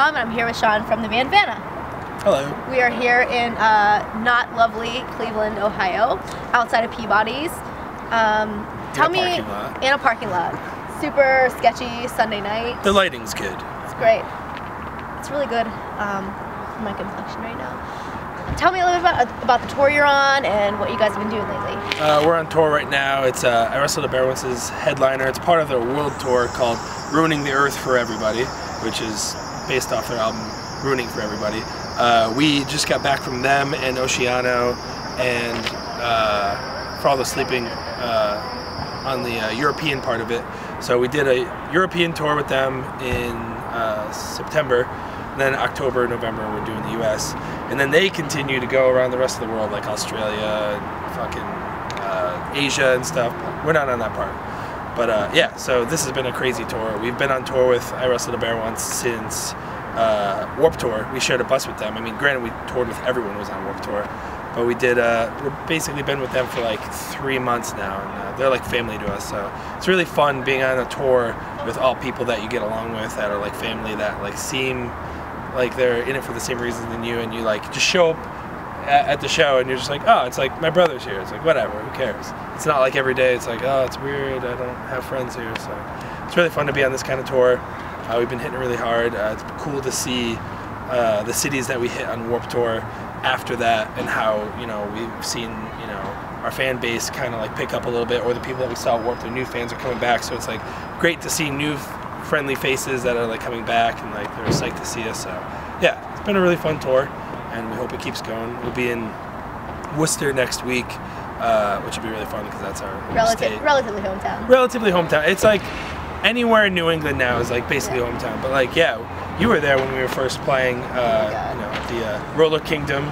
Tom, and I'm here with Shawn from the band Vanna. Hello. We are here in not lovely Cleveland, Ohio, outside of Peabody's. Tell me, in a parking lot. Super sketchy Sunday night. The lighting's good. It's great. It's really good for my complexion right now. Tell me a little bit about the tour you're on and what you guys have been doing lately. We're on tour right now. It's I Wrestle the Bear Once's headliner. It's part of their world tour called Ruining the Earth for Everybody, which is based off their album Ruining for Everybody. We just got back from them and Oceano and For All the Sleeping on the European part of it. So we did a European tour with them in September. And then October, November, we're doing the US. And then they continue to go around the rest of the world, like Australia and fucking Asia and stuff. We're not on that part. But yeah, so this has been a crazy tour. We've been on tour with I Wrestle the Bear Once since Warped Tour. We shared a bus with them. I mean, granted, we toured with everyone who was on Warped Tour. But we did, we've basically been with them for like 3 months now, and they're like family to us. So it's really fun being on a tour with all people that you get along with that are like family, that like seem like they're in it for the same reasons than you, and you like just show up at the show and you're just like, oh, it's like my brother's here. It's like, whatever, who cares? It's not like every day it's like, oh, it's weird, I don't have friends here. So it's really fun to be on this kind of tour. We've been hitting it really hard. It's cool to see the cities that we hit on Warped Tour after that, and how, you know, we've seen, you know, our fan base kind of like pick up a little bit, or the people that we saw at Warped, their new fans are coming back. So it's like great to see new friendly faces that are like coming back and like they're psyched to see us. So yeah, it's been a really fun tour, and we hope it keeps going. We'll be in Worcester next week, which will be really fun because that's our state. Relatively hometown. Relatively hometown. It's like anywhere in New England now is like basically hometown. But like, yeah, you were there when we were first playing, you know, at the Roller Kingdom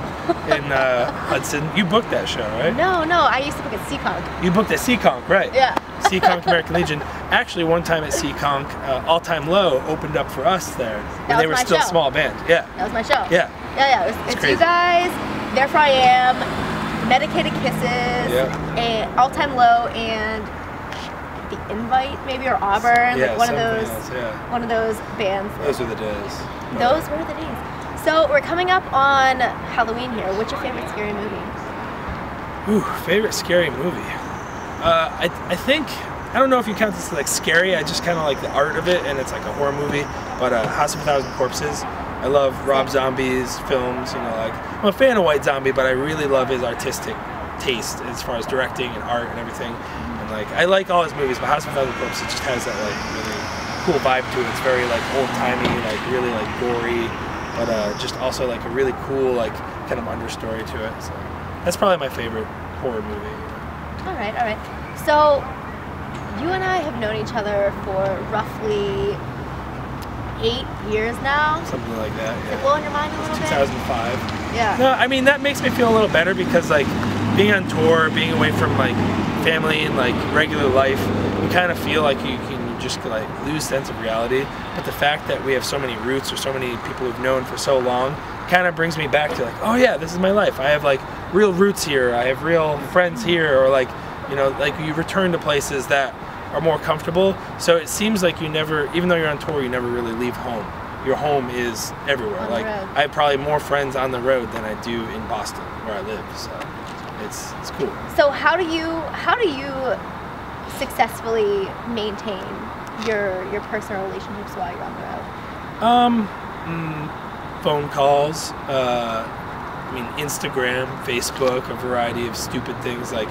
in Hudson. You booked that show, right? No, I used to book at Seekonk. You booked at Seekonk, right? Yeah. Seekonk American Legion. Actually, one time at Seekonk, All Time Low opened up for us there when they were still a small band. Yeah. That was my show. Yeah. Yeah. It's you guys, Therefore I Am, Medicated Kisses, and All Time Low, and The Invite, maybe, or Auburn. Yeah, like one of those bands. Those were the days. Those were the days. So we're coming up on Halloween here. What's your favorite scary movie? Ooh, favorite scary movie. I think, I don't know if you count this as like scary. I just kind of like the art of it, and it's like a horror movie. But House of a Thousand Corpses. I love Rob Zombie's films. You know, like I'm a fan of White Zombie, but I really love his artistic taste as far as directing and art and everything. And like I like all his movies, but House of a Thousand Corpses just has that like really cool vibe to it. It's very like old timey, like really like gory, but just also like a really cool like kind of understory to it. So that's probably my favorite horror movie. All right. So you and I have known each other for roughly 8 years now. Something like that. Yeah. Is it blowing your mind a little bit? 2005. Yeah. No, I mean that makes me feel a little better because like being on tour, being away from like family and like regular life, you kind of feel like you can just like lose sense of reality. But the fact that we have so many roots, or so many people we've known for so long, kind of brings me back to like, oh yeah, this is my life. I have like real roots here. I have real friends here, or like, you know, like you return to places that are more comfortable. So it seems like you never, even though you're on tour, you never really leave home. Your home is everywhere. Like I have probably more friends on the road than I do in Boston, where I live. So it's cool. So how do you successfully maintain your personal relationships while you're on the road? Phone calls. I mean, Instagram, Facebook, a variety of stupid things. Like,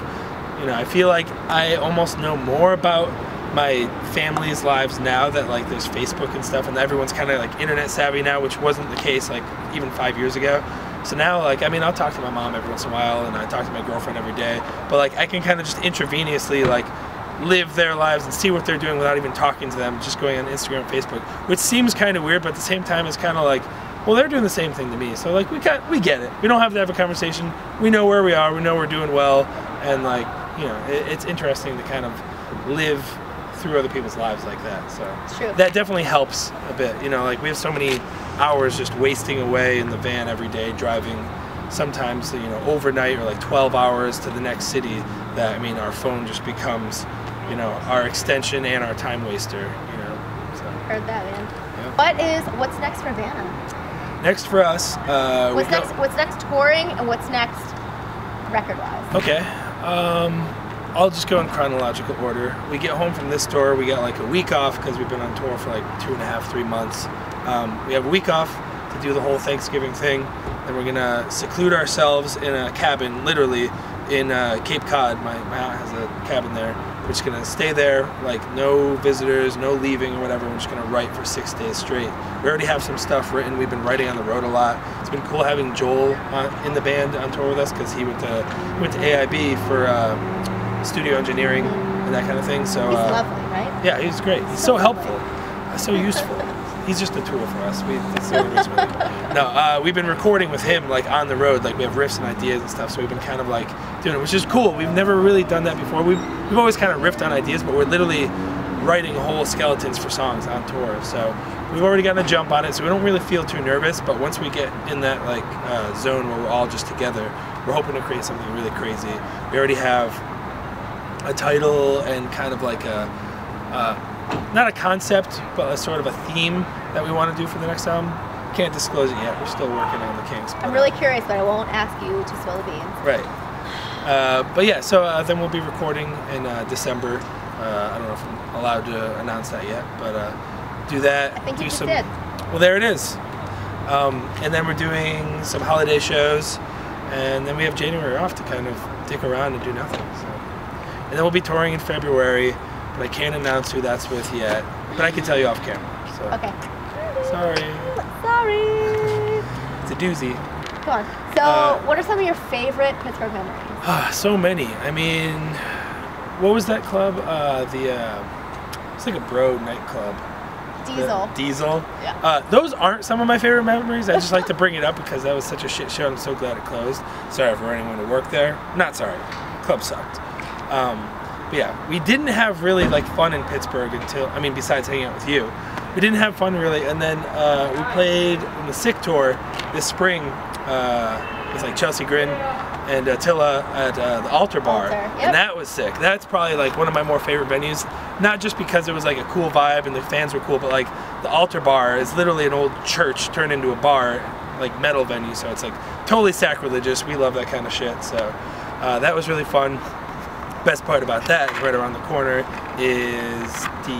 you know, I feel like I almost know more about my family's lives now that like there's Facebook and stuff, and everyone's kind of like internet savvy now, which wasn't the case like even 5 years ago. So now, like, I mean, I'll talk to my mom every once in a while, and I talk to my girlfriend every day, but like I can kind of just intravenously like live their lives and see what they're doing without even talking to them, just going on Instagram and Facebook, which seems kind of weird, but at the same time it's kind of like, well, they're doing the same thing to me, so like we get it. We don't have to have a conversation. We know where we are. We know we're doing well, and like, you know, it's interesting to kind of live through other people's lives like that. So that definitely helps a bit. You know, like we have so many hours just wasting away in the van every day, driving sometimes, you know, overnight or like 12 hours to the next city, that, I mean, our phone just becomes, you know, our extension and our time waster, you know. So. Heard that, man. Yeah. What's next for Vanna? Next for us, what's next touring, and what's next record-wise? Okay. I'll just go in chronological order. We get home from this tour, we got like a week off because we've been on tour for like 2.5, 3 months. We have a week off to do the whole Thanksgiving thing. Then we're gonna seclude ourselves in a cabin, literally, in Cape Cod. My aunt has a cabin there. We're just gonna stay there, like no visitors, no leaving or whatever. We're just gonna write for 6 days straight. We already have some stuff written. We've been writing on the road a lot. It's been cool having Joel in the band on tour with us because he went to AIB for studio engineering and that kind of thing. So he's lovely, right? Yeah, he's great. He's so helpful, so useful. He's just a tool for us. We've been recording with him like on the road. Like we have riffs and ideas and stuff. So we've been kind of like doing it, which is cool. We've never really done that before. We've always kind of riffed on ideas, but we're literally writing whole skeletons for songs on tour. So we've already gotten a jump on it. So we don't really feel too nervous. But once we get in that like zone where we're all just together, we're hoping to create something really crazy. We already have a title and kind of like a not a concept, but a sort of a theme that we want to do for the next album. Can't disclose it yet. We're still working on the kinks. I'm really curious, but I won't ask you to spill the beans. Right. But yeah, so then we'll be recording in December. I don't know if I'm allowed to announce that yet, but do that. I think you just did. Well, there it is. And then we're doing some holiday shows, and then we have January off to kind of dick around and do nothing. So. And then we'll be touring in February, but I can't announce who that's with yet. But I can tell you off camera. So. Okay. Sorry. It's a doozy. Come on. So, what are some of your favorite Pittsburgh memories? So many. I mean, what was that club? It's like a bro nightclub. Diesel. Yeah. Those aren't some of my favorite memories. I just like to bring it up because that was such a shit show. I'm so glad it closed. Sorry for anyone who worked there. Not sorry. Club sucked. But yeah, we didn't have really like fun in Pittsburgh besides hanging out with you. We didn't have fun really, and then we played in the Sick Tour this spring with like Chelsea Grin and Attila at the Altar Bar, and that was sick. That's probably like one of my more favorite venues, not just because it was like a cool vibe and the fans were cool, but like the Altar Bar is literally an old church turned into a bar, like metal venue, so it's like totally sacrilegious. We love that kind of shit, so that was really fun. Best part about that, right around the corner, is the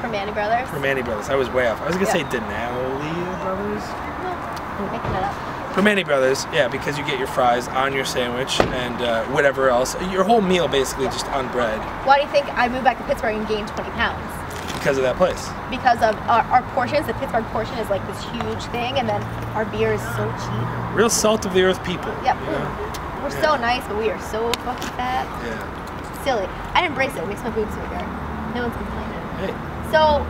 Permane Brothers. Permane Brothers. I was way off. I was gonna say Denali Brothers. No, making that up. Permane Brothers, yeah, because you get your fries on your sandwich and whatever else. Your whole meal basically just on bread. Why do you think I moved back to Pittsburgh and gained 20 pounds? Because of that place. Because of our portions. The Pittsburgh portion is like this huge thing, and then our beer is so cheap. Real salt of the earth people. Yep. You know? We're so nice, but we are so fucking fat. Yeah. Silly. I'd embrace it. It makes my boobs bigger. No one's complaining. Hey. So,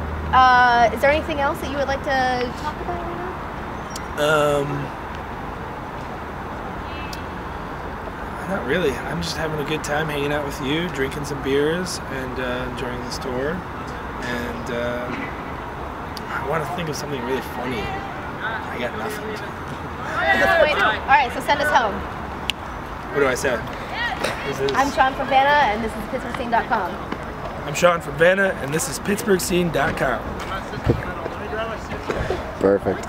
is there anything else that you would like to talk about right now? Not really. I'm just having a good time hanging out with you, drinking some beers, and enjoying this tour. And I want to think of something really funny. I got nothing. Alright, so send us home. What do I say? I'm Shawn from Vanna, and this is PittsburghScene.com. I'm Shawn from Vanna, and this is PittsburghScene.com. Perfect.